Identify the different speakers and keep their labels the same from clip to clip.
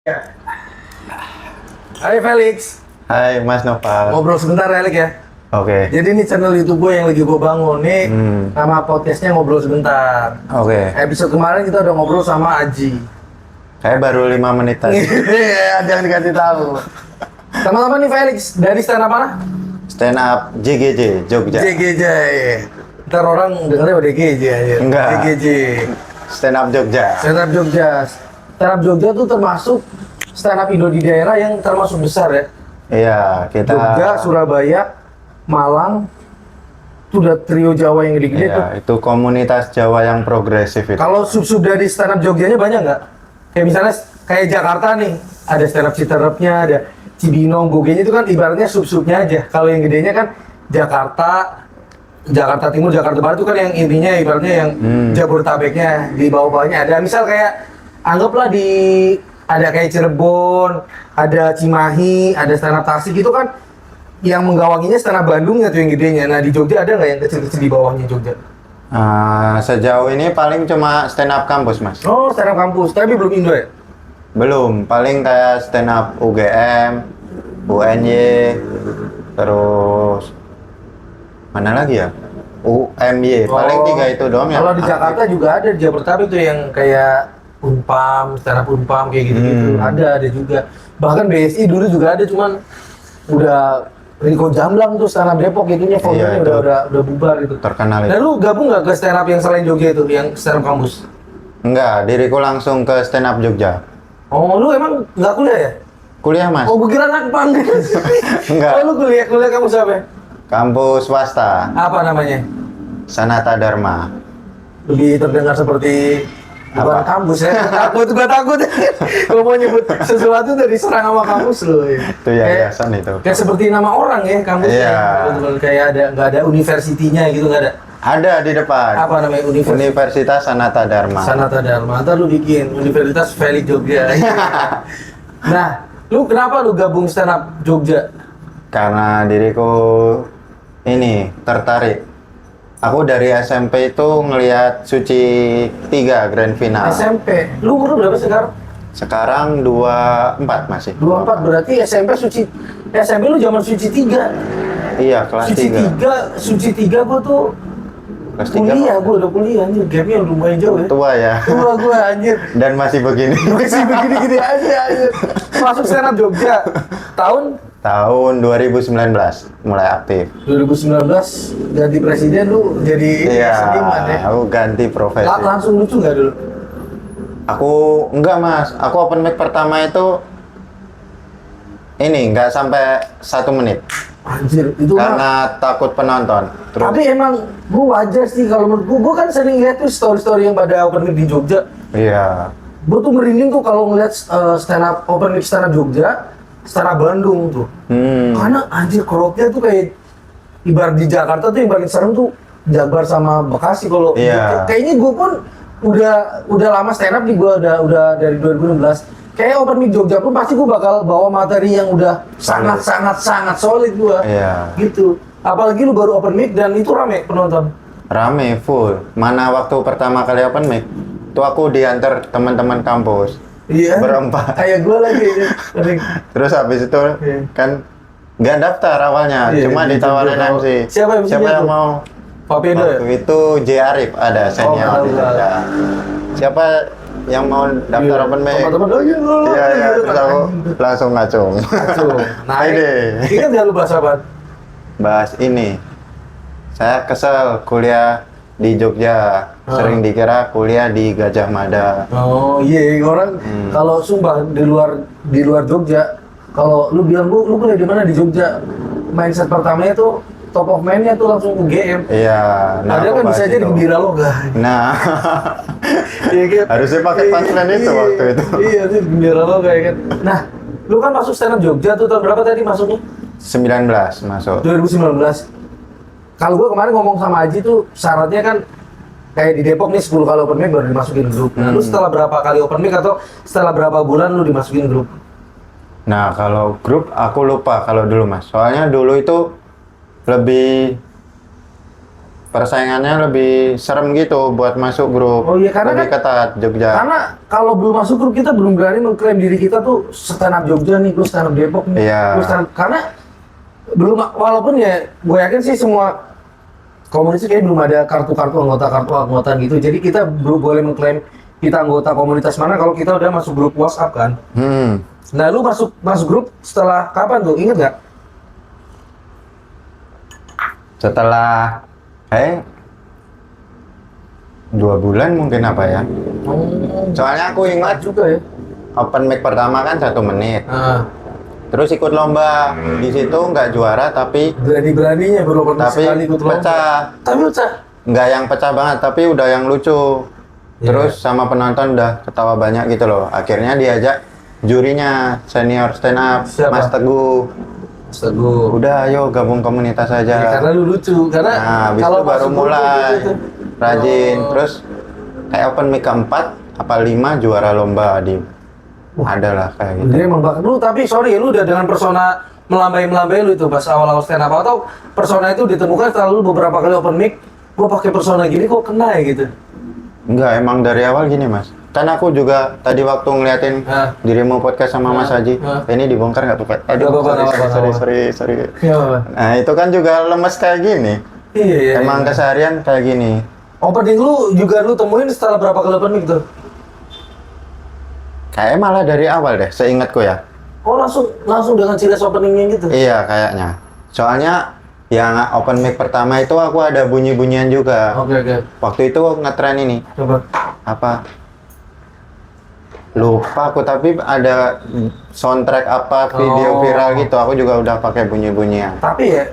Speaker 1: Ya. Hai Felix,
Speaker 2: Hai Mas Nopal.
Speaker 1: ngobrol sebentar ya, Felix ya.
Speaker 2: Oke.
Speaker 1: Jadi ini channel YouTube gue yang lagi gue bangun nih. Nama podcastnya ngobrol sebentar.
Speaker 2: Oke.
Speaker 1: Episode kemarin kita udah ngobrol sama Aji.
Speaker 2: Kayak baru 5 menit tadi.
Speaker 1: Jangan dikasih tahu. Teman-teman nih Felix dari stand up mana?
Speaker 2: Stand up JGJ Jogja.
Speaker 1: JGJ. Ntar orang dengarnya udah DGJ aja.
Speaker 2: Enggak.
Speaker 1: JGJ.
Speaker 2: Stand up Jogja.
Speaker 1: Stand up Jogja. Stand up Jogja tuh termasuk stand up Indo di daerah yang termasuk besar ya.
Speaker 2: Iya, kita
Speaker 1: Jogja, Surabaya, Malang, itu udah trio Jawa yang gede-gede tuh.
Speaker 2: Iya, itu komunitas Jawa yang progresif itu.
Speaker 1: Kalau sub-sub dari stand up Jogjanya banyak nggak? Kayak misalnya kayak Jakarta nih, ada stand up Citerepnya, ada Cibinong, Gogenya itu kan ibaratnya sub-subnya aja. Kalau yang gedenya kan Jakarta, Jakarta Timur, Jakarta Barat itu kan yang intinya ibaratnya yang Jabodetabeknya, di bawah-bawahnya ada. Misal kayak anggaplah ada kayak Cirebon, ada Cimahi, ada stand up Tasik itu kan yang menggawanginya stand up Bandungnya tuh yang gedenya. Nah di Jogja ada nggak yang kecil-kecil di bawahnya Jogja?
Speaker 2: Sejauh ini paling cuma stand up kampus, Mas.
Speaker 1: Oh, stand up kampus, tapi belum Indo ya?
Speaker 2: Belum, paling kayak stand up UGM, UNY, terus mana lagi ya? UMY, paling 3 itu doang ya.
Speaker 1: Kalau di Jakarta juga ada di Jabodetabek tuh yang kayak Unpam, stand up Unpam kayak gitu-gitu. Ada juga. Bahkan BSI dulu juga ada, cuman udah Riko Jamblang tuh stand up Depok gitunya, foundernya
Speaker 2: Iya,
Speaker 1: udah bubar gitu.
Speaker 2: terkenal
Speaker 1: Dan
Speaker 2: itu.
Speaker 1: lu gabung nggak ke stand up yang selain Jogja itu, yang stand up kampus?
Speaker 2: Enggak, diriku langsung ke stand up Jogja.
Speaker 1: Oh, lu emang nggak kuliah ya?
Speaker 2: Kuliah, Mas.
Speaker 1: Oh, gue kira anak pang.
Speaker 2: Enggak.
Speaker 1: Oh, lu kuliah kampus apa?
Speaker 2: Kampus swasta,
Speaker 1: Apa namanya?
Speaker 2: Sanata Dharma.
Speaker 1: Lebih terdengar seperti bukan
Speaker 2: Apa?
Speaker 1: kampus ya. Gua takut. Kalau mau nyebut sesuatu dari serang sama kampus lo. Ya.
Speaker 2: Itu yayasan itu.
Speaker 1: Kayak seperti nama orang ya kampusnya.
Speaker 2: Iya.
Speaker 1: Betul, kayak nggak ada universitinya gitu, nggak ada.
Speaker 2: Ada di depan.
Speaker 1: Apa namanya universitas?
Speaker 2: Universitas Sanata Dharma.
Speaker 1: Sanata Dharma. Ntar lu bikin Universitas Felix Jogja. Nah, lu kenapa lu gabung stand up Jogja?
Speaker 2: Karena diriku ini tertarik. Aku dari SMP itu ngelihat Suci 3 Grand Final.
Speaker 1: SMP. Lu umur berapa sekarang?
Speaker 2: Sekarang 24 masih.
Speaker 1: 24, berarti SMP lu zaman Suci 3.
Speaker 2: Iya, kelas
Speaker 1: Suci
Speaker 2: 3.
Speaker 1: Suci 3 gua tuh
Speaker 2: Kelas 3.
Speaker 1: kuliah, gua udah kuliah anjir. Gapnya lumayan jauh ya.
Speaker 2: Tua ya.
Speaker 1: Tua gua anjir.
Speaker 2: Dan masih begini.
Speaker 1: Masih begini-gini aja anjir. Masuk stand up Jogja.
Speaker 2: Tahun 2019 mulai aktif.
Speaker 1: 2019 ganti presiden lu jadi
Speaker 2: Iya,
Speaker 1: seniman ya.
Speaker 2: aku ganti profesi.
Speaker 1: Langsung lucu nggak dulu?
Speaker 2: Aku enggak, Mas. Aku open mic pertama itu ini enggak sampai 1 menit
Speaker 1: Anjir, itu mah.
Speaker 2: karena takut penonton. Terus
Speaker 1: Tapi emang gua wajar sih kalau menurut gua kan sering lihat tuh story-story yang pada open mic di Jogja.
Speaker 2: iya.
Speaker 1: Gua tuh merinding tuh kalau ngeliat stand up open mic stand up Jogja, stand up Bandung tuh. Karena anjir crowd-nya tuh kayak ibarat di Jakarta tuh yang paling serem tuh Jabar sama Bekasi kalau
Speaker 2: Iya.
Speaker 1: kayaknya gue pun udah lama stand up nih, gue udah dari 2016. Kayak open mic Jogja pun pasti gue bakal bawa materi yang udah sangat solid gue.
Speaker 2: Iya.
Speaker 1: Gitu. Apalagi lu baru open mic dan itu rame penonton.
Speaker 2: Rame full. Mana waktu pertama kali open mic, tuh aku diantar teman-teman kampus.
Speaker 1: Iya.
Speaker 2: Berempat.
Speaker 1: Kayak gue lagi.
Speaker 2: Terus habis itu
Speaker 1: Iya.
Speaker 2: kan nggak daftar awalnya,
Speaker 1: Iya,
Speaker 2: cuma
Speaker 1: di
Speaker 2: ditawarin
Speaker 1: Jogja.
Speaker 2: MC.
Speaker 1: Siapa MC-nya
Speaker 2: Siapa yang
Speaker 1: tuh?
Speaker 2: mau?
Speaker 1: Pak Pedo ya?
Speaker 2: Waktu itu J Arif ada senior
Speaker 1: tahu,
Speaker 2: di
Speaker 1: tahu.
Speaker 2: Jogja. Siapa yang mau daftar open mic?
Speaker 1: Teman-teman, oh iya,
Speaker 2: Iya, iya.
Speaker 1: gitu
Speaker 2: Terus
Speaker 1: kan.
Speaker 2: aku langsung ngacung.
Speaker 1: Nah,
Speaker 2: Ide.
Speaker 1: ini kan jangan lu bahas apa?
Speaker 2: Bahas ini. Saya kesel kuliah di Jogja. Sering dikira kuliah di Gajah Mada.
Speaker 1: Oh iya, orang kalau sumpah di luar Jogja, kalau lu bilang lu kuliah di mana di Jogja, mindset pertamanya tuh top of mind-nya tuh langsung UGM.
Speaker 2: Iya.
Speaker 1: Padahal
Speaker 2: aku
Speaker 1: kan
Speaker 2: bahas
Speaker 1: bisa aja di
Speaker 2: itu.
Speaker 1: Gembira Loga.
Speaker 2: Nah,
Speaker 1: Iya kan?
Speaker 2: harusnya pakai punchline itu waktu itu.
Speaker 1: Iya tuh Gembira Loga ya kan. Nah, lu kan masuk stand up Jogja tuh tahun berapa tadi masuknya?
Speaker 2: 19 masuk.
Speaker 1: 2019. Kalau gua kemarin ngomong sama Aji tuh syaratnya kan kayak di Depok nih 10 kali open mic baru dimasukin grup. Nah, lu setelah berapa kali open mic atau setelah berapa bulan lu dimasukin grup?
Speaker 2: Nah, kalau grup aku lupa kalau dulu, Mas. Soalnya dulu itu lebih persaingannya lebih serem gitu buat masuk grup.
Speaker 1: Oh iya, karena
Speaker 2: lebih
Speaker 1: kan-
Speaker 2: ketat Jogja.
Speaker 1: Karena kalau belum masuk grup kita belum berani mengklaim diri kita tuh stand up Jogja nih, gue stand up Depok nih,
Speaker 2: Iya.
Speaker 1: gue stand up, karena belum, walaupun ya gue yakin sih semua komunitas kayak belum ada kartu anggota gitu. Jadi kita belum boleh mengklaim kita anggota komunitas mana kalau kita udah masuk grup WhatsApp kan. Nah, lu masuk grup setelah kapan tuh? Ingat nggak?
Speaker 2: Setelah 2 bulan mungkin apa ya? Soalnya aku ingat
Speaker 1: juga ya.
Speaker 2: open mic pertama kan 1 menit.
Speaker 1: Nah,
Speaker 2: Terus ikut lomba di situ nggak juara tapi
Speaker 1: berani-beraninya berobat
Speaker 2: tapi
Speaker 1: sekali ikut lomba.
Speaker 2: pecah.
Speaker 1: Tapi pecah.
Speaker 2: Nggak yang pecah banget tapi udah yang lucu.
Speaker 1: Iya.
Speaker 2: Terus sama penonton udah ketawa banyak gitu loh. Akhirnya diajak jurinya senior stand up
Speaker 1: Siapa?
Speaker 2: Mas Teguh.
Speaker 1: Teguh.
Speaker 2: Udah ayo gabung komunitas
Speaker 1: Ya,
Speaker 2: aja.
Speaker 1: karena lu lucu. Karena
Speaker 2: Nah, habis itu baru
Speaker 1: masuk grup
Speaker 2: mulai
Speaker 1: gitu.
Speaker 2: rajin.
Speaker 1: Oh.
Speaker 2: Terus kayak open mic keempat apa 5 juara lomba di ada lah kayak gitu.
Speaker 1: Dia emang bakat lu, tapi sorry lu udah dengan persona melambai lu itu pas awal-awal stand up, atau persona itu ditemukan setelah lu beberapa kali open mic, gua pakai persona gini kok kena ya gitu.
Speaker 2: Enggak, emang dari awal gini mas. Kan aku juga tadi waktu ngeliatin
Speaker 1: Hah?
Speaker 2: dirimu podcast sama Mas
Speaker 1: Hah?
Speaker 2: Haji.
Speaker 1: Hah?
Speaker 2: Ini dibongkar nggak tuh Pak?
Speaker 1: Nggak apa-apa, nggak apa-apa.
Speaker 2: Sorry.
Speaker 1: Iya, Pak.
Speaker 2: Nah itu kan juga lemes kayak gini.
Speaker 1: Iya.
Speaker 2: Emang keseharian kayak gini.
Speaker 1: Opening lu juga lu temuin setelah berapa kali open mic tuh?
Speaker 2: Kayaknya malah dari awal deh, seingatku ya.
Speaker 1: Oh, langsung dengan ciri khas openingnya gitu.
Speaker 2: Iya kayaknya. Soalnya yang open mic pertama itu aku ada bunyi-bunyian juga.
Speaker 1: Oke.
Speaker 2: Waktu itu ngetren ini.
Speaker 1: Coba.
Speaker 2: Apa? Lupa aku tapi ada soundtrack apa video
Speaker 1: Oh.
Speaker 2: viral gitu. Aku juga udah pakai bunyi-bunyian.
Speaker 1: Tapi ya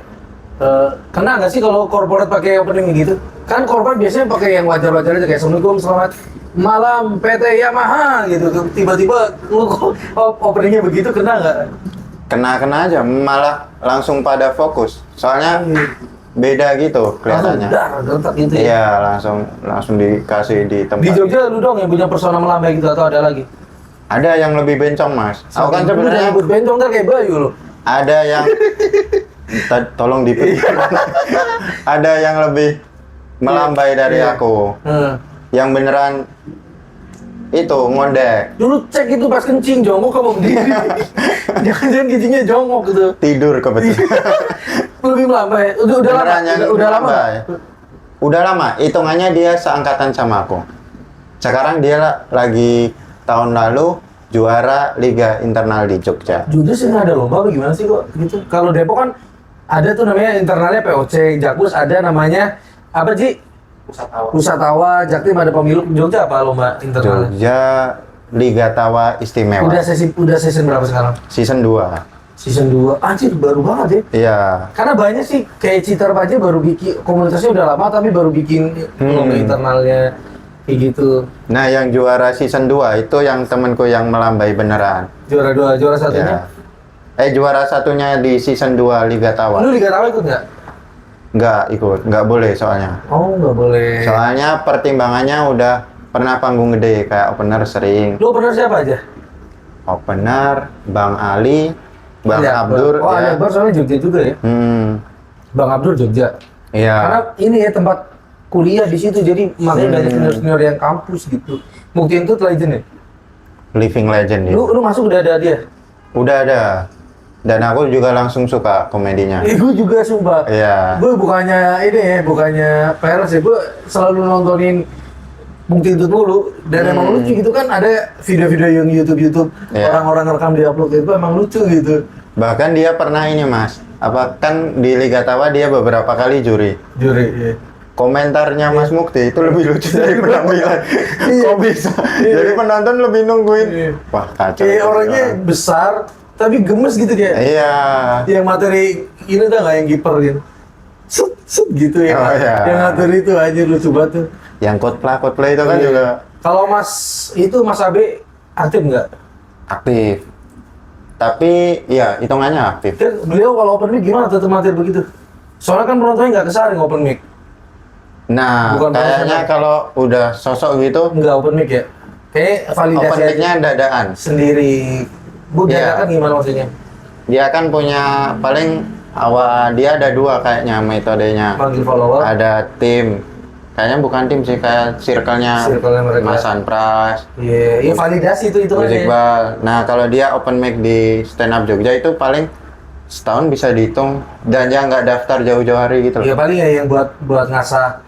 Speaker 1: kena nggak sih kalau corporate pakai opening gitu? Kan corporate biasanya pakai yang wajar-wajar aja kayak Assalamualaikum, selamat malam PT Yamaha gitu. Tiba-tiba lu openingnya begitu, kena nggak?
Speaker 2: Kena aja, malah langsung pada fokus. Soalnya beda gitu kelihatannya.
Speaker 1: Langsung dar, gitu ya.
Speaker 2: Iya, langsung dikasih di tempat.
Speaker 1: Di Jogja lu dong yang punya persona melambai gitu atau ada lagi?
Speaker 2: Ada yang lebih bencong, Mas. Aku kan
Speaker 1: Lu udah
Speaker 2: sebenarnya
Speaker 1: nyebut bencong ntar kayak Bayu lu.
Speaker 2: ada yang tolong ada yang lebih melambai dari
Speaker 1: Iya.
Speaker 2: aku. Yang beneran itu ngondek,
Speaker 1: Dulu cek itu pas kencing jongkok kamu berdiri. Jangan kencingnya jongkok gitu.
Speaker 2: tidur kebetulan.
Speaker 1: Lebih melambai. Udah lama.
Speaker 2: Beneran yang
Speaker 1: Udah lama.
Speaker 2: melambai. Udah lama, hitungannya dia seangkatan sama aku. Sekarang dia lagi tahun lalu juara Liga Internal di Jogja.
Speaker 1: Jogja sih nggak ada lomba apa gimana sih kok gitu? Kalau Depok kan ada tuh namanya internalnya POC, Jakus ada namanya apa Ji? Pusatawa, Jaktim ada pemilu. Jogja apa lomba internalnya?
Speaker 2: Jogja Liga Tawa Istimewa.
Speaker 1: Udah season berapa sekarang?
Speaker 2: Season 2.
Speaker 1: Season 2. Anjir baru banget ya.
Speaker 2: Iya.
Speaker 1: Karena banyak sih kayak Citer aja baru bikin, komunitasnya udah lama tapi baru bikin lomba internalnya kayak gitu.
Speaker 2: Nah, yang juara season 2 itu yang temenku yang melambai beneran.
Speaker 1: Juara 2, juara satunya.
Speaker 2: Ya. Juara satunya di season 2 Liga Tawa.
Speaker 1: Lu Liga Tawa ikut nggak?
Speaker 2: Nggak ikut, nggak boleh soalnya.
Speaker 1: Oh nggak boleh.
Speaker 2: Soalnya pertimbangannya udah pernah panggung gede, kayak opener sering.
Speaker 1: Lu pernah siapa aja?
Speaker 2: Opener, Bang Ali, Bang
Speaker 1: Ali
Speaker 2: Abdur.
Speaker 1: Oh Ali Akbar soalnya Jogja juga ya. Bang Abdur Jogja.
Speaker 2: Iya.
Speaker 1: Karena ini ya tempat kuliah di situ, jadi makanya banyak senior-senior yang kampus gitu. Buktiin tuh legend ya?
Speaker 2: Living legend dia.
Speaker 1: Lu masuk udah ada dia?
Speaker 2: Udah ada. Dan aku juga langsung suka komedinya.
Speaker 1: Gue juga sumpah.
Speaker 2: Iya.
Speaker 1: Gue bukannya ini ya, bukannya peres ya, gue selalu nontonin Bukti Itu dulu. Dan emang lucu gitu kan, ada video-video yang YouTube
Speaker 2: Iya.
Speaker 1: orang-orang rekam di upload itu emang lucu gitu.
Speaker 2: Bahkan dia pernah ini mas, apa kan di Liga Tawa dia beberapa kali juri.
Speaker 1: Juri, iya.
Speaker 2: Komentarnya Mas Mukti itu lebih lucu dari penampilan.
Speaker 1: Iya.
Speaker 2: Kok bisa?
Speaker 1: Iya.
Speaker 2: Jadi penonton lebih nungguin.
Speaker 1: Iya.
Speaker 2: Wah kacau.
Speaker 1: Kayak
Speaker 2: itu
Speaker 1: orangnya
Speaker 2: orang.
Speaker 1: besar, tapi gemes gitu kayak.
Speaker 2: Iya.
Speaker 1: Yang materi ini tuh nggak yang kiper gitu. Set gitu ya.
Speaker 2: Oh, iya.
Speaker 1: Yang ngatur itu aja lucu banget tuh.
Speaker 2: Yang cosplay itu kan
Speaker 1: Iya.
Speaker 2: juga
Speaker 1: Kalau Mas Abe aktif nggak?
Speaker 2: aktif. Tapi ya hitungannya aktif.
Speaker 1: Dan beliau kalau open mic gimana tetap materi begitu? Soalnya kan penontonnya nggak kesaring open mic.
Speaker 2: Nah,
Speaker 1: Bukan
Speaker 2: kayaknya
Speaker 1: profesional.
Speaker 2: kalau udah sosok gitu,
Speaker 1: Nggak open mic ya? Kayak validasi
Speaker 2: open mic-nya
Speaker 1: aja
Speaker 2: dadaan.
Speaker 1: sendiri. Bu
Speaker 2: Iya.
Speaker 1: dadakan gimana maksudnya?
Speaker 2: Dia kan punya paling awal dia ada dua kayaknya metodenya.
Speaker 1: Manggil follower.
Speaker 2: Ada tim, kayaknya bukan tim sih, kayak circle-nya
Speaker 1: Circle-nya mereka.
Speaker 2: Mas Anpras,
Speaker 1: Iya, validasi itu kan.
Speaker 2: Gus Iqbal. Nah kalau dia open mic di stand up Jogja itu paling setahun bisa dihitung, dan dia nggak daftar jauh-jauh hari gitu
Speaker 1: Iya
Speaker 2: loh.
Speaker 1: paling ya yang buat ngasah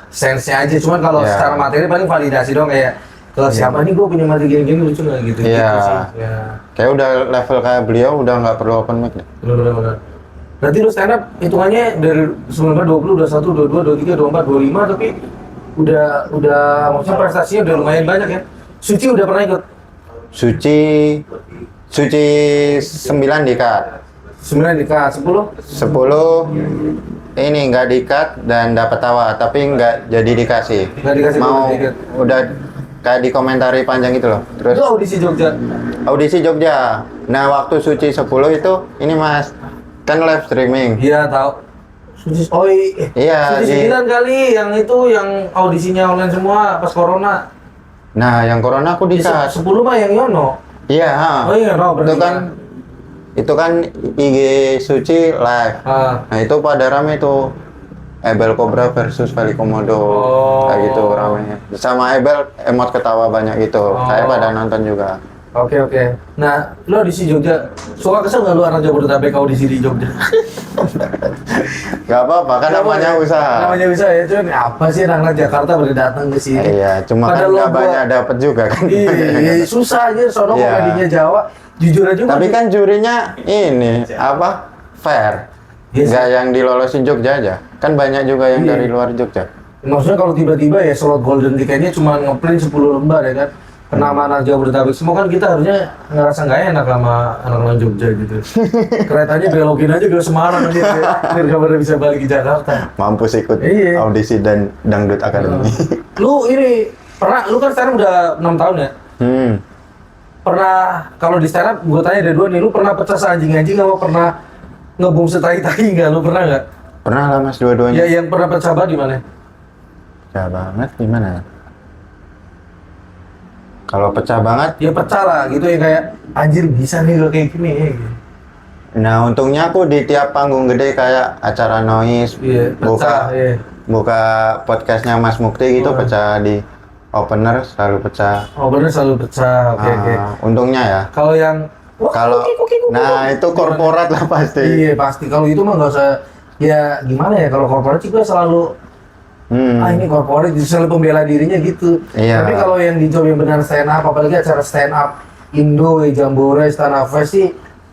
Speaker 1: sense-nya aja. Cuman kalau
Speaker 2: Iya.
Speaker 1: secara materi paling validasi dong, kayak ke siapa nih gue punya materi gini-gini lucu nggak gitu.
Speaker 2: Iya.
Speaker 1: Gitu sih. Ya.
Speaker 2: Kayak udah level kayak beliau udah nggak perlu open mic deh.
Speaker 1: Benar. Berarti lu stand up hitungannya dari 19, 20, 21, 22, 23, 24, 25, tapi udah maksudnya prestasinya udah lumayan banyak ya. Suci udah pernah ikut?
Speaker 2: Suci 9 dikat.
Speaker 1: 9 di K, 10?
Speaker 2: 10 ini nggak dikat dan dapat tawa, tapi nggak jadi dikasih.
Speaker 1: Nggak dikasih
Speaker 2: Mau
Speaker 1: tiket.
Speaker 2: udah kayak dikomentari panjang gitu loh. Terus
Speaker 1: Itu audisi Jogja.
Speaker 2: audisi Jogja. Nah waktu Suci 10 itu ini Mas kan live streaming.
Speaker 1: Iya tahu. Suci,
Speaker 2: Iya,
Speaker 1: Suci
Speaker 2: di-
Speaker 1: 9 kali yang itu yang audisinya online semua pas corona.
Speaker 2: Nah yang corona aku dikat.
Speaker 1: 10 mah yang Yono.
Speaker 2: Iya. Ha.
Speaker 1: Oh iya, no,
Speaker 2: Itu kan IG Suci live.
Speaker 1: Ah.
Speaker 2: Nah itu pada rame tuh Ebel Cobra versus Feli Komodo.
Speaker 1: Oh.
Speaker 2: Kayak gitu rame. Sama Ebel emot ketawa banyak gitu.
Speaker 1: Oh.
Speaker 2: Saya pada nonton juga.
Speaker 1: Oke. Nah, lo audisi Jogja. Suka kesel nggak lu anak Jabodetabek audisi di Jogja?
Speaker 2: Gak apa-apa kan namanya usaha.
Speaker 1: Namanya usaha ya, cuman apa sih anak Jakarta baru datang ke sini?
Speaker 2: Iya, cuma kan
Speaker 1: Padahal lo
Speaker 2: nggak banyak dapat juga kan.
Speaker 1: Iya, susah aja sono
Speaker 2: Iya.
Speaker 1: komedinya Jawa. Jujur aja
Speaker 2: Tapi kan jurinya ini apa fair.
Speaker 1: Iya sih.
Speaker 2: Nggak yang dilolosin Jogja aja. Kan banyak juga yang
Speaker 1: Iya.
Speaker 2: dari luar Jogja.
Speaker 1: maksudnya kalau tiba-tiba ya slot golden ticketnya cuma ngeprint 10 lembar ya kan. Kenapa anak Jabodetabek semua kan kita harusnya ngerasa nggak enak sama anak-anak Jogja gitu. Keretanya belokin aja ke Semarang aja biar kabarnya bisa balik ke Jakarta.
Speaker 2: Mampus ikut
Speaker 1: Iya.
Speaker 2: audisi dan Dangdut Academy.
Speaker 1: Lu lu kan sekarang udah 6 tahun ya? Pernah, kalau di stand up gue tanya ada dua nih, lu pernah pecah seanjing-anjing apa pernah ngebom setai-tai nggak? Lu pernah nggak?
Speaker 2: Pernah lah Mas dua-duanya.
Speaker 1: Ya yang pernah pecah banget di mana?
Speaker 2: Pecah banget gimana? Kalau pecah banget,
Speaker 1: Ya pecah lah gitu yang kayak anjir bisa nih gue kayak gini ya. Gitu.
Speaker 2: nah untungnya aku di tiap panggung gede kayak acara noise,
Speaker 1: Iya, pecah. Iya.
Speaker 2: buka podcastnya Mas Mukti gitu,
Speaker 1: Oh.
Speaker 2: pecah di opener selalu pecah.
Speaker 1: Oh bener selalu pecah. Oke.
Speaker 2: Untungnya ya.
Speaker 1: Kalau yang wah,
Speaker 2: Kalau
Speaker 1: kuki.
Speaker 2: nah itu korporat lah pasti.
Speaker 1: Iya pasti. Kalau itu mah nggak usah. Ya gimana ya kalau korporat sih gue selalu ini korporat jadi selalu pembela dirinya gitu.
Speaker 2: Iya.
Speaker 1: Tapi kalau yang di job yang benar stand up, apalagi acara stand up Indo, Jambore, Stand Up Fest sih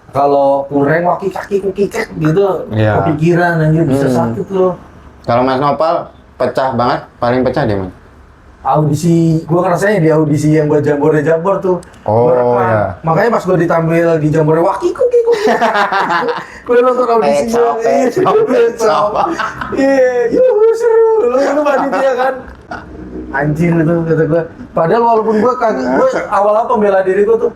Speaker 1: kalau kurang waki kaki kukikek gitu,
Speaker 2: Iya.
Speaker 1: kepikiran anjir bisa sakit loh.
Speaker 2: Kalau Mas Nopal pecah banget, paling pecah dia Mas.
Speaker 1: Audisi, gue ngerasanya di audisi yang buat Jambore Jambor tuh.
Speaker 2: Oh,
Speaker 1: Gua rekam.
Speaker 2: iya.
Speaker 1: Makanya pas gue ditampil di Jambore, wah kiku. Gue nonton audisinya.
Speaker 2: Pecah.
Speaker 1: Iya, yuhu seru. Lu panitia kan. Anjir itu kata gue. Padahal walaupun gue awal-awal pembela diri gue tuh,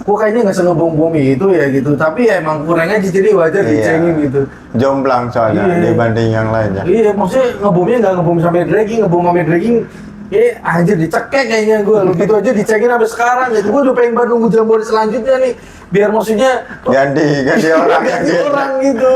Speaker 1: gue kayaknya nggak sengebom-bom itu ya gitu. Tapi ya emang kurang aja jadi wajar
Speaker 2: Iya.
Speaker 1: dicengin gitu.
Speaker 2: Jomplang soalnya
Speaker 1: Iya.
Speaker 2: dibanding yang lainnya.
Speaker 1: Iya, maksudnya ngebomnya nggak ngebom sampai dragging. Anjir dicekek kayaknya gue. Lu gitu aja dicengin sampai sekarang gitu. Gue udah pengen banget nunggu Jambore selanjutnya nih. Biar maksudnya
Speaker 2: Ganti orang
Speaker 1: ganti orang gitu.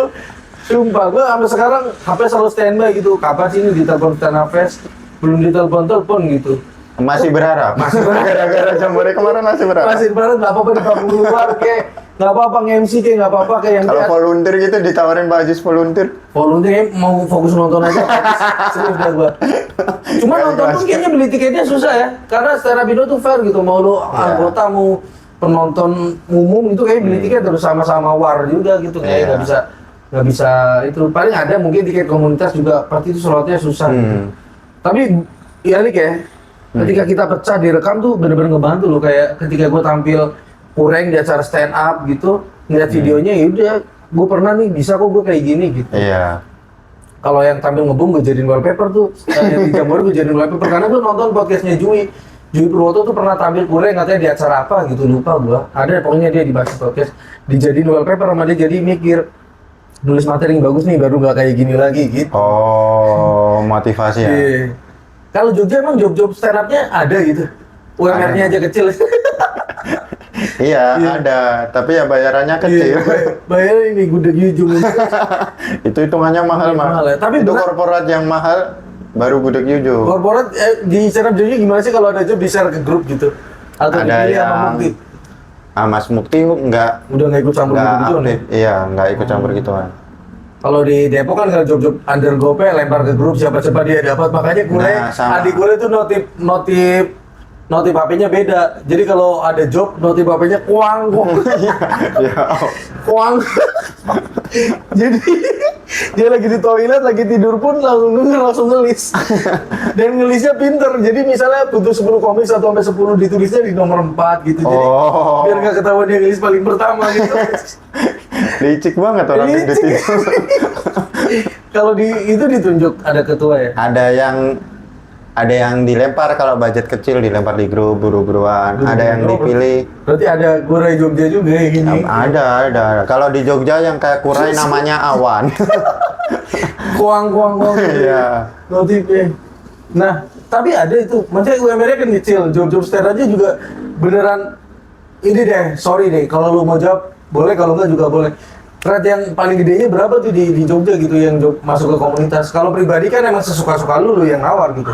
Speaker 1: Sumpah, gue sampai sekarang HP selalu standby gitu. Kapan sih ini ditelepon Stand Up Fest? Belum ditelepon gitu.
Speaker 2: Masih berharap.
Speaker 1: Masih berharap.
Speaker 2: Gara-gara Jambore kemarin masih berharap.
Speaker 1: Masih berharap nggak apa-apa di panggung luar kayak nggak apa-apa nge-MC kayak nggak apa-apa kayak yang
Speaker 2: Kalau volunteer gitu ditawarin Pak Ajis volunteer.
Speaker 1: volunteer kayak mau fokus nonton aja. Serius dah gue. Cuma
Speaker 2: Nggak
Speaker 1: nonton
Speaker 2: ikhlas.
Speaker 1: pun kayaknya beli tiketnya susah ya. Karena stand up Indo tuh fair gitu. Mau lo
Speaker 2: Iya.
Speaker 1: anggota mau penonton umum itu kayak beli tiket harus sama-sama war juga gitu kayak
Speaker 2: Iya.
Speaker 1: nggak bisa itu paling ada mungkin tiket komunitas juga pasti itu slotnya susah gitu. Tapi ya Lik ya ketika kita pecah direkam tuh bener-bener ngebantu loh kayak ketika gue tampil kurang di acara stand up gitu ngeliat videonya ya udah gue pernah nih bisa kok gue kayak gini gitu.
Speaker 2: Iya.
Speaker 1: Kalau yang tampil ngebom gue jadiin wallpaper tuh, yang di Jambore gue jadiin wallpaper karena gue nonton podcastnya Jui Purwoto tuh pernah tampil kurang katanya di acara apa gitu lupa gue. Ada pokoknya dia dibahas di podcast dijadiin wallpaper sama dia jadi mikir nulis materi yang bagus nih baru nggak kayak gini lagi gitu.
Speaker 2: Oh, motivasi ya.
Speaker 1: Iya. Kalau Jogja emang job-job stand up-nya ada gitu. UMR-nya aja kecil.
Speaker 2: Iya,
Speaker 1: Iya.
Speaker 2: ada, tapi ya bayarannya kecil.
Speaker 1: Bayar ini gudeg Yujum.
Speaker 2: Itu hitungannya mahal,
Speaker 1: Iya,
Speaker 2: Mas.
Speaker 1: mahal ya. Tapi
Speaker 2: itu
Speaker 1: berat-
Speaker 2: korporat yang mahal baru gudeg Yuju.
Speaker 1: Korporat di stand up judge gimana sih kalau ada job di share ke grup gitu? Atau
Speaker 2: Ada
Speaker 1: dipilih sama
Speaker 2: yang
Speaker 1: Mukti?
Speaker 2: Mas Mukti nggak
Speaker 1: Udah nggak ikut campur
Speaker 2: nggak
Speaker 1: gitu
Speaker 2: aktif. Iya, nggak ikut campur gituan.
Speaker 1: Kalau di Depok kan kalau job-job undergope lempar ke grup siapa cepat dia dapat, makanya gue
Speaker 2: Nah, sama.
Speaker 1: adik gue tuh notif HP-nya beda. Jadi kalau ada job notif HP-nya kuang
Speaker 2: Ya,
Speaker 1: kuang. Jadi dia lagi di toilet lagi tidur pun langsung denger langsung ngelis. Dan ngelisnya pinter. Jadi misalnya butuh 10 komik 1 sampai 10 ditulisnya di nomor 4 gitu. Jadi
Speaker 2: Oh.
Speaker 1: biar nggak ketahuan dia ngelis paling pertama gitu.
Speaker 2: licik banget orang
Speaker 1: Licik.
Speaker 2: gendut itu.
Speaker 1: Kalau di itu ditunjuk ada ketua ya.
Speaker 2: Ada yang dilempar kalau budget kecil dilempar di grup buru-buruan. Ada yang dipilih.
Speaker 1: Berarti ada Kurai Jogja juga ya gini.
Speaker 2: Ada. Kalau di Jogja yang kayak Kurai namanya Awan.
Speaker 1: Kuang.
Speaker 2: Iya.
Speaker 1: Notifnya. Nah, tapi ada itu. Maksudnya UMR-nya kan kecil. Job-job stand aja juga beneran ini deh, sorry deh. Kalau lu mau jawab, boleh. Kalau enggak juga boleh. Rate yang paling gedenya berapa tuh di Jogja gitu yang job masuk ke komunitas? Kalau pribadi kan emang sesuka-suka lu yang nawar gitu.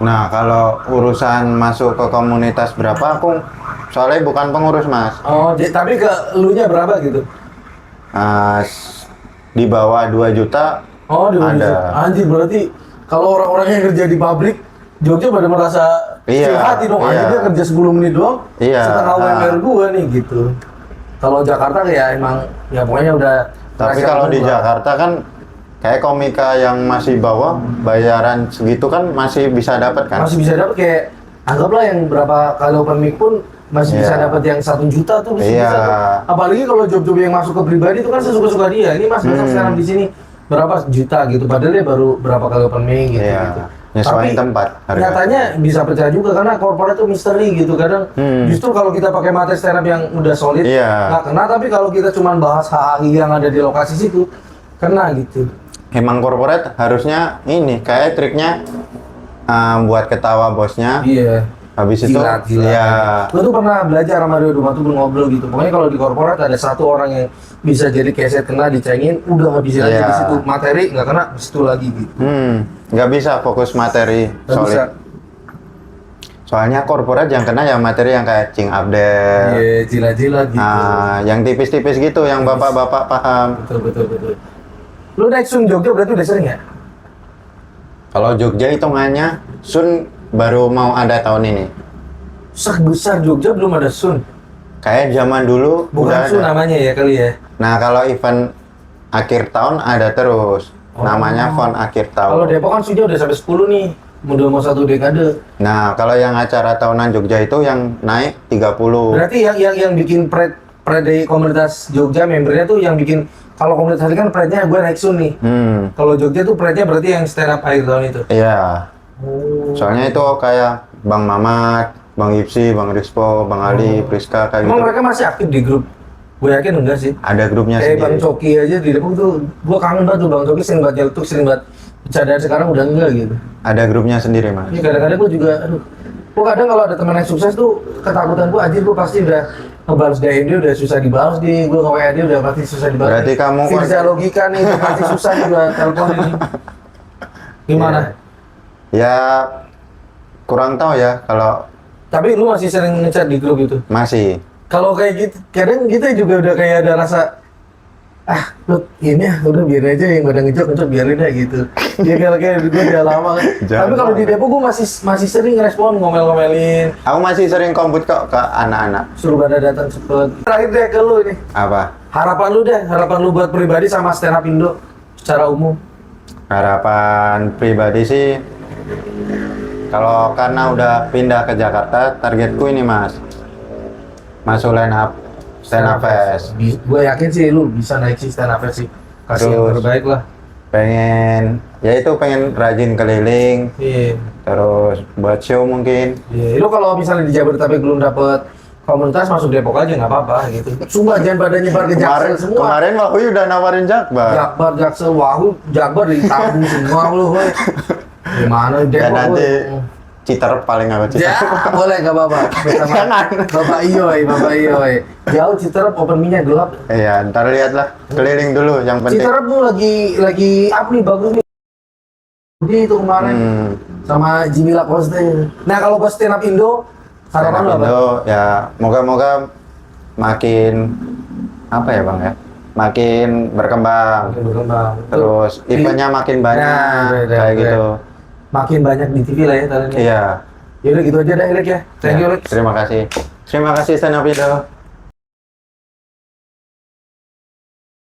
Speaker 2: Nah, kalau urusan masuk ke komunitas berapa, aku soalnya bukan pengurus, Mas.
Speaker 1: Oh, tapi ke elunya berapa gitu?
Speaker 2: Di bawah 2 juta
Speaker 1: Oh, di
Speaker 2: ada.
Speaker 1: Anjir, berarti kalau orang-orang yang kerja di pabrik Jogja pada merasa
Speaker 2: Iya,
Speaker 1: kecil hati dong,
Speaker 2: iya.
Speaker 1: anjir dia kerja 10 menit doang,
Speaker 2: Iya,
Speaker 1: setengah UMR gua nih gitu. Kalau Jakarta ya emang, ya pokoknya udah.
Speaker 2: Tapi
Speaker 1: rahasia
Speaker 2: kalau di
Speaker 1: umum lah.
Speaker 2: Jakarta kan kayak komika yang masih bawah bayaran segitu kan masih bisa dapat kan?
Speaker 1: Masih bisa dapat kayak, anggaplah yang berapa kali open mic pun masih bisa
Speaker 2: Iya.
Speaker 1: dapat yang 1 juta tuh masih
Speaker 2: Iya.
Speaker 1: bisa tuh. Apalagi kalau job-job yang masuk ke pribadi itu kan sesuka-suka dia. Ini mas besok sekarang di sini berapa juta gitu, padahal dia baru berapa kali open mic gitu.
Speaker 2: Iya.
Speaker 1: gitu.
Speaker 2: Nyesuaiin tempat harga.
Speaker 1: Nyatanya bisa percaya juga karena korporat itu misteri gitu kadang. Justru kalau kita pakai materi stand up yang udah solid
Speaker 2: Iya.
Speaker 1: nggak kena, tapi kalau kita cuma bahas HAI yang ada di lokasi situ kena gitu.
Speaker 2: Emang korporat harusnya ini kayak triknya buat ketawa bosnya.
Speaker 1: Iya.
Speaker 2: Habis itu
Speaker 1: Jilat.
Speaker 2: ya
Speaker 1: Gue tuh pernah belajar sama Rio Dumatu ngobrol gitu. Pokoknya kalau di korporat ada satu orang yang bisa jadi keset kena dicengin, udah habisin aja
Speaker 2: Iya.
Speaker 1: di situ. Materi nggak kena, di situ lagi gitu.
Speaker 2: nggak bisa fokus materi
Speaker 1: Nggak
Speaker 2: solid.
Speaker 1: bisa.
Speaker 2: Soalnya korporat yang kena yang materi yang kayak Cing Abdel.
Speaker 1: Iya, jilat-jilat gitu.
Speaker 2: Yang tipis-tipis gitu yang bapak-bapak paham.
Speaker 1: Betul. Lu naik Sun Jogja berarti udah sering ya?
Speaker 2: Kalau Jogja hitungannya Sun baru mau ada tahun ini.
Speaker 1: Besar Jogja belum ada Sun.
Speaker 2: Kayak zaman dulu
Speaker 1: Bukan
Speaker 2: udah
Speaker 1: Sun
Speaker 2: ada.
Speaker 1: namanya ya kali ya.
Speaker 2: Nah, kalau event akhir tahun ada terus. Namanya FON akhir
Speaker 1: Kalau
Speaker 2: tahun.
Speaker 1: Depok kan sudah sampai 10 nih. Udah mau 1 dekade.
Speaker 2: Nah, kalau yang acara tahunan Jogja itu yang naik 30.
Speaker 1: Berarti yang bikin pred dari komunitas Jogja membernya tuh yang bikin, kalau komunitas tadi kan prednya gue naik Sun nih. Kalau Jogja tuh prednya berarti yang stand up akhir tahun itu.
Speaker 2: Iya. Soalnya itu kayak Bang Mamat, Bang Ipsi, Bang Rispo, Bang Ali, Priska kayak
Speaker 1: Emang
Speaker 2: gitu.
Speaker 1: mereka masih aktif di grup? Gue yakin enggak sih.
Speaker 2: Ada grupnya
Speaker 1: Kayak Bang
Speaker 2: sendiri.
Speaker 1: Coki aja di Depok tuh, gue kangen banget tuh Bang Coki sering banget nyelutuk, sering banget bercandaan, sekarang udah enggak gitu.
Speaker 2: Ada grupnya sendiri, Mas.
Speaker 1: Ini kadang-kadang gue juga, gue kadang kalau ada teman yang sukses tuh ketakutan gue, anjir gue pasti udah ngebalas DM dia udah susah dibalas nih, gue nge-WA dia udah pasti susah dibalas.
Speaker 2: Berarti kamu
Speaker 1: Firza logika nih, udah pasti susah nih gue telepon ini. Gimana?
Speaker 2: Ya kurang tahu ya kalau
Speaker 1: Tapi lu masih sering ngechat di grup itu?
Speaker 2: masih.
Speaker 1: Kalau kayak gitu, kadang kita juga udah kayak ada rasa, lu ini ya, udah biarin aja yang pada ngejok biarin aja gitu. Ya kalau kayak gue udah lama kan.
Speaker 2: Jangan
Speaker 1: Tapi kalau di
Speaker 2: banget.
Speaker 1: Depok gue masih sering ngerespon, ngomel-ngomelin,
Speaker 2: Aku masih sering komput kok ke anak-anak.
Speaker 1: suruh pada datang cepet. Terakhir deh ke lu nih,
Speaker 2: Apa?
Speaker 1: harapan lu buat pribadi sama stand up Indo secara umum.
Speaker 2: Harapan pribadi sih kalau karena udah pindah ke Jakarta, targetku ini, Mas. Masuk line up stand up fest.
Speaker 1: Gue yakin sih lu bisa naik sih stand up sih. Kasih yang
Speaker 2: Terus.
Speaker 1: terbaik lah.
Speaker 2: Pengen pengen rajin keliling,
Speaker 1: Iya.
Speaker 2: terus buat show mungkin.
Speaker 1: Iya, lu kalau misalnya di Jabodetabek belum dapet komunitas, masuk Depok aja nggak apa-apa gitu. Sumpah jangan pada nyebar ke Jaksel semua.
Speaker 2: Kemarin Wahui udah nawarin Jakbar.
Speaker 1: Jaksel, Wahyu, Jakbar ditabung semua lu, woy. Gimana
Speaker 2: Dan
Speaker 1: Depok,
Speaker 2: nanti
Speaker 1: woy.
Speaker 2: Citerep paling aku
Speaker 1: Ya,
Speaker 2: Citerep.
Speaker 1: boleh nggak Bapak? Bersama
Speaker 2: Jangan.
Speaker 1: Bapak Iyoy. Jauh Citerep open minyak gelap.
Speaker 2: Iya, ntar lihatlah keliling dulu yang penting.
Speaker 1: Citerep tuh lagi apa nih bagus nih. Jadi itu kemarin
Speaker 2: Hmm,
Speaker 1: sama Jimmy Lacoste. Nah kalau buat stand up Indo, harapan lo apa?
Speaker 2: Indo ya moga-moga makin apa ya bang ya, makin berkembang.
Speaker 1: Makin berkembang.
Speaker 2: Terus eventnya makin banyak
Speaker 1: Nah,
Speaker 2: kayak gitu.
Speaker 1: Makin banyak di TV lah ya talentnya.
Speaker 2: Iya.
Speaker 1: Yaudah gitu aja dah Erik ya. Thank you Erik.
Speaker 2: Terima kasih. Terima kasih stand up Indo.